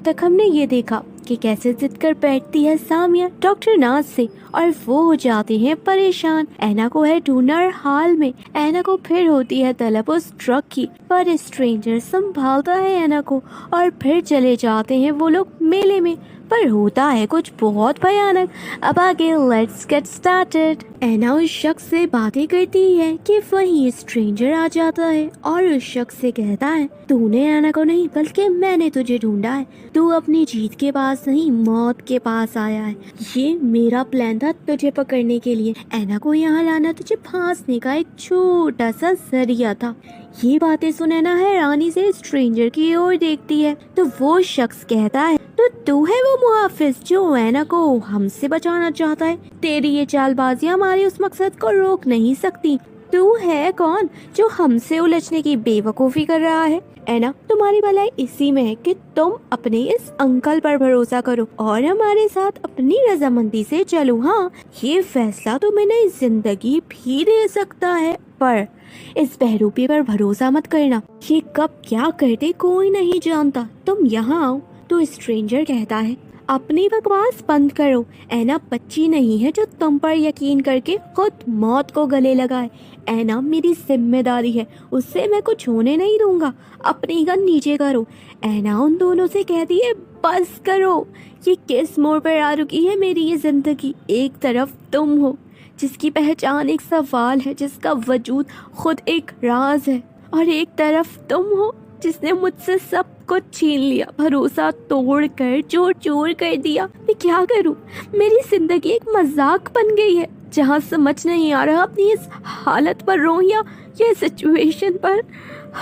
तक हमने ये देखा कि कैसे जिद कर बैठती है सामिया डॉक्टर नाज से और वो हो जाते हैं परेशान। ऐना को है ढूंढना हर हाल में। ऐना को फिर होती है तलब उस ट्रक की, पर स्ट्रेंजर संभालता है ऐना को और फिर चले जाते हैं वो लोग मेले में। पर होता है कुछ बहुत भयानक। अब आगे लेट्स गेट स्टार्टेड। ऐना उस शख्स से बातें करती है कि वही स्ट्रेंजर आ जाता है और उस शख्स से कहता है, तूने ऐना को नहीं बल्कि मैंने तुझे ढूंढा है। तू अपनी जीत के पास नहीं मौत के पास आया है। ये मेरा प्लान था तुझे पकड़ने के लिए। ऐना को यहाँ लाना तुझे फांसने का एक छोटा सा जरिया था। ये बातें सुन ऐना हैरानी से स्ट्रेंजर की ओर देखती है तो वो शख्स कहता है, तो तू है वो मुहाफिज जो ऐना को हमसे बचाना चाहता है। तेरी ये चालबाजियां हमारे उस मकसद को रोक नहीं सकती। तू है कौन जो हमसे उलझने की बेवकूफी कर रहा है? ऐना, तुम्हारी भलाई इसी में है कि तुम अपने इस अंकल पर भरोसा करो और हमारे साथ अपनी रजामंदी से चलो। हाँ, ये फैसला तुम्हें नई जिंदगी भी दे सकता है, पर इस बहरूपी पर भरोसा मत करना। ये कब क्या करते कोई नहीं जानता। तुम यहाँ आओ। तो स्ट्रेंजर कहता है, अपनी बकवास बंद करो। ऐना बच्ची नहीं है जो तुम पर यकीन करके खुद मौत को गले लगाए। ऐना मेरी जिम्मेदारी है, उससे मैं कुछ होने नहीं दूंगा। अपनी गन नीचे करो। ऐना उन दोनों से कहती है, बस करो। ये किस मोड़ पर आ रुकी है मेरी ये जिंदगी? एक तरफ तुम हो जिसकी पहचान एक सवाल है, जिसका वजूद खुद एक राज है, और एक तरफ तुम हो जिसने मुझसे सब कुछ छीन लिया, भरोसा तोड़ कर चोर चोर कर दिया। मैं क्या करूं? मेरी जिंदगी एक मजाक बन गई है जहां समझ नहीं आ रहा अपनी इस हालत पर रोऊं या ये सिचुएशन पर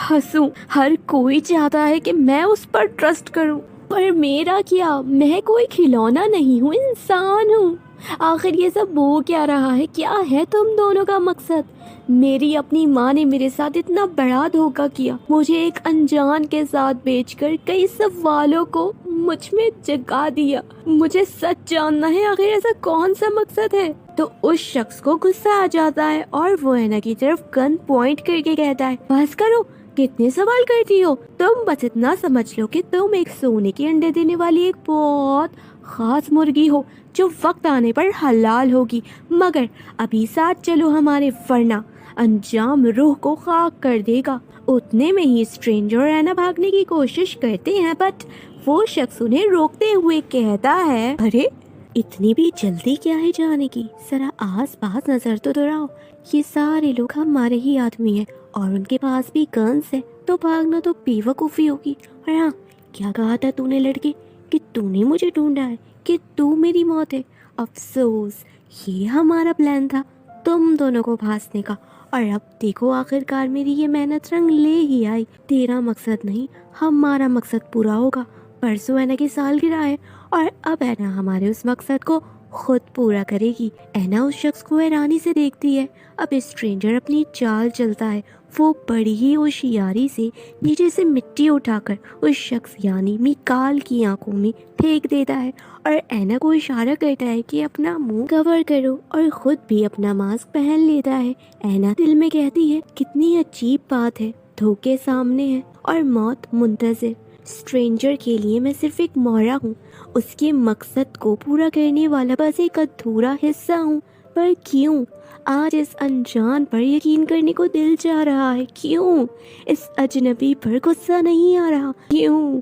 हंसूं। हर कोई चाहता है कि मैं उस पर ट्रस्ट करूं, पर मेरा क्या? मैं कोई खिलौना नहीं हूँ, इंसान हूँ। आखिर ये सब हो क्या रहा है? क्या है तुम दोनों का मकसद? मेरी अपनी माँ ने मेरे साथ इतना बड़ा धोखा किया, मुझे एक अनजान के साथ बेचकर कई सवालों को मुझ में जगा दिया। मुझे सच जानना है, आखिर ऐसा कौन सा मकसद है? तो उस शख्स को गुस्सा आ जाता है और वो ऐना की तरफ गन पॉइंट करके कहता है, बस करो, कितने सवाल करती हो? तुम बस इतना समझ लो कि तुम एक सोने के अंडे देने वाली एक बहुत खास मुर्गी हो जो वक्त आने पर हलाल होगी। मगर अभी साथ चलो हमारे, वरना अंजाम रूह को खाक कर देगा। उतने में ही स्ट्रेंजर और ऐना भागने की कोशिश करते हैं, बट वो शख्स उन्हें रोकते हुए कहता है, अरे इतनी भी जल्दी क्या है जाने की? जरा आस पास नजर तो दौड़ाओ। ये सारे लोग हमारे ही आदमी हैं और उनके पास भी गन्स है, तो भागना तो बेवकूफ़ी होगी। और हाँ, क्या कहा था तूने लड़के कि तूने मुझे ढूंढा है, कि तू मेरी मौत है? अफसोस, ये हमारा प्लान था तुम दोनों को फांसने का, और अब देखो आखिरकार मेरी ये मेहनत रंग ले ही आई। तेरा मकसद नहीं, हमारा मकसद पूरा होगा। परसों ऐना की सालगिरह है और अब ऐना हमारे उस मकसद को खुद पूरा करेगी। ऐना उस शख्स को हैरानी से देखती है। अब स्ट्रेंजर अपनी चाल चलता है। वो बड़ी ही होशियारी से नीचे से मिट्टी उठाकर उस शख्स यानी मिकाल की आंखों में फेंक देता है और ऐना को इशारा करता है कि अपना मुंह कवर करो, और खुद भी अपना मास्क पहन लेता है। ऐना दिल में कहती है, कितनी अजीब बात है, धोखे सामने है और मौत मुंतज़िर। स्ट्रेंजर के लिए मैं सिर्फ एक मोहरा हूँ, उसके मकसद को पूरा करने वाला बस एक अधूरा हिस्सा हूँ। पर क्यों आज इस अनजान पर यकीन करने को दिल चाह रहा है? क्यों इस अजनबी पर गुस्सा नहीं आ रहा? क्यों?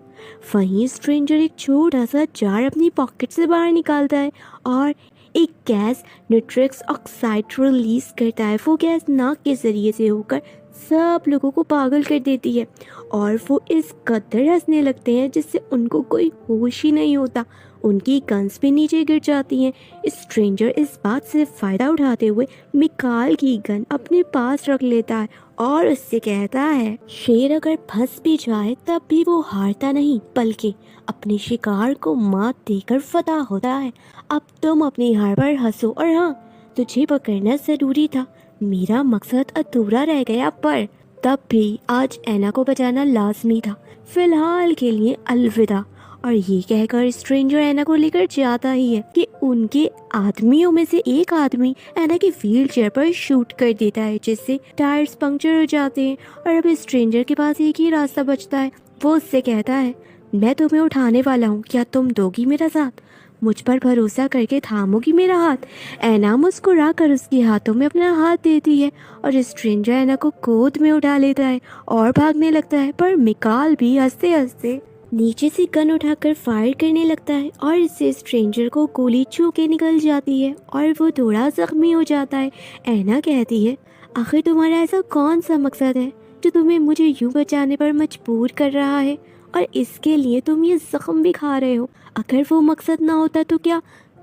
वहीं स्ट्रेंजर एक छोटा सा जार अपनी पॉकेट से बाहर निकालता है और एक गैस निट्रिक्स ऑक्साइड रिलीज करता है। वो गैस नाक के जरिए से होकर सब लोगों को पागल कर देती है और वो इस कदर हंसने लगते हैं जिससे उनको कोई होश ही नहीं होता। उनकी गन्स भी नीचे गिर जाती हैं। स्ट्रेंजर इस बात से फ़ायदा उठाते हुए मिकाल की गन अपने पास रख लेता है और उससे कहता है, शेर अगर फंस भी जाए तब भी वो हारता नहीं, बल्कि अपने शिकार को मात देकर फतह होता है। अब तुम अपनी हार पर हंसो, और हाँ, तुझे पकड़ना ज़रूरी था, मेरा मकसद अधूरा रह गया, पर तब भी आज ऐना को बचाना लाजमी था। फिलहाल के लिए अलविदा। और ये कहकर स्ट्रेंजर ऐना को लेकर जाता ही है कि उनके आदमियों में से एक आदमी ऐना की व्हील चेयर पर शूट कर देता है, जिससे टायर्स पंक्चर हो जाते हैं। और अब स्ट्रेंजर के पास एक ही रास्ता बचता है। वो उससे कहता है, मैं तुम्हें उठाने वाला हूँ, क्या तुम दोगी मेरा साथ? मुझ पर भरोसा करके थामोगी मेरा हाथ? ऐना मुस्कुरा कर उसके हाथों में अपना हाथ देती है और स्ट्रेंजर ऐना को गोद में उठा लेता है और भागने लगता है, पर मिकाल भी हंसते हंसते नीचे से गन उठाकर फायर करने लगता है और इससे स्ट्रेंजर को गोली छू के निकल जाती है और वो थोड़ा जख्मी हो जाता है। ऐना कहती है, आखिर तुम्हारा ऐसा कौन सा मकसद है जो तुम्हें मुझे यूं बचाने पर मजबूर कर रहा है, और इसके लिए तुम ये जख्म भी खा रहे हो? अगर वो मकसद ना होता तो क्या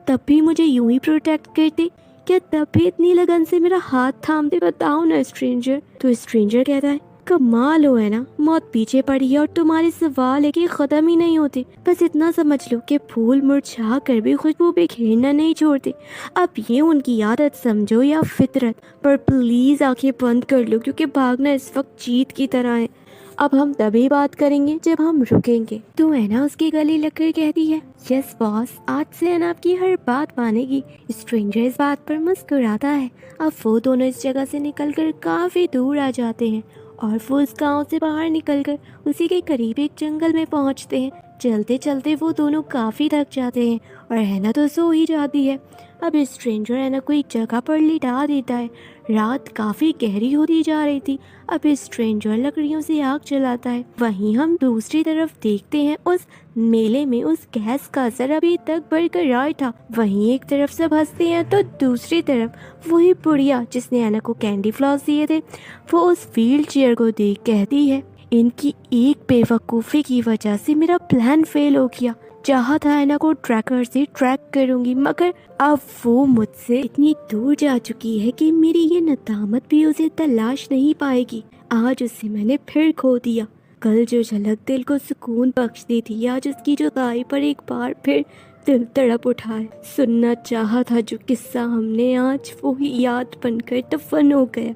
तब भी मुझे यूं ही प्रोटेक्ट करते? क्या तब भी इतनी लगन से मेरा हाथ थामते? बताओ ना स्ट्रेंजर। तो स्ट्रेंजर कहता है, कमाल हो है ना, मौत पीछे पड़ी है और तुम्हारे सवाल है कि खत्म ही नहीं होते। बस इतना समझ लो कि फूल मुरझा कर भी खुशबू बिखेरना नहीं छोड़ते। अब ये उनकी आदत समझो या फितरत, पर प्लीज आंखें बंद कर लो क्योंकि भागना इस वक्त जीत की तरह है। अब हम तभी बात करेंगे जब हम रुकेंगे। तो ऐना उसके गले लगकर कहती है, यस बॉस, आज से ऐना आपकी हर बात मानेगी। स्ट्रेंजर इस बात पर मुस्कुराता है। अब वो दोनों इस जगह से निकलकर काफी दूर आ जाते हैं और वो उस गांव से बाहर निकलकर उसी के करीब एक जंगल में पहुंचते हैं। चलते चलते वो दोनों काफ़ी थक जाते हैं और हैना तो सो ही जाती है। अब स्ट्रेंजर हैना को एक जगह पर लिटा देता है। रात काफ़ी गहरी होती जा रही थी। अब स्ट्रेंजर लकड़ियों से आग जलाता है। वहीं हम दूसरी तरफ देखते हैं उस मेले में उस गैस का असर अभी तक बरकरार था। वहीं एक तरफ सब हंसते हैं तो दूसरी तरफ वही बुढ़िया जिसने हैना को कैंडी फ्लॉस दिए थे, वो उस व्हील चेयर को देख कहती है, इनकी एक बेवकूफ़ी की वजह से मेरा प्लान फेल हो गया। चाहा था हैना को ट्रैकर से ट्रैक करूंगी, मगर अब वो मुझसे इतनी दूर जा चुकी है कि मेरी ये नदामत भी उसे तलाश नहीं पाएगी। आज उसे मैंने फिर खो दिया। कल जो झलक दिल को सुकून बख्शती थी, आज उसकी जुदाई पर एक बार फिर दिल तड़प उठा है। सुनना चाहा था जो किस्सा हमने, आज वो ही याद बनकर दफन हो गया।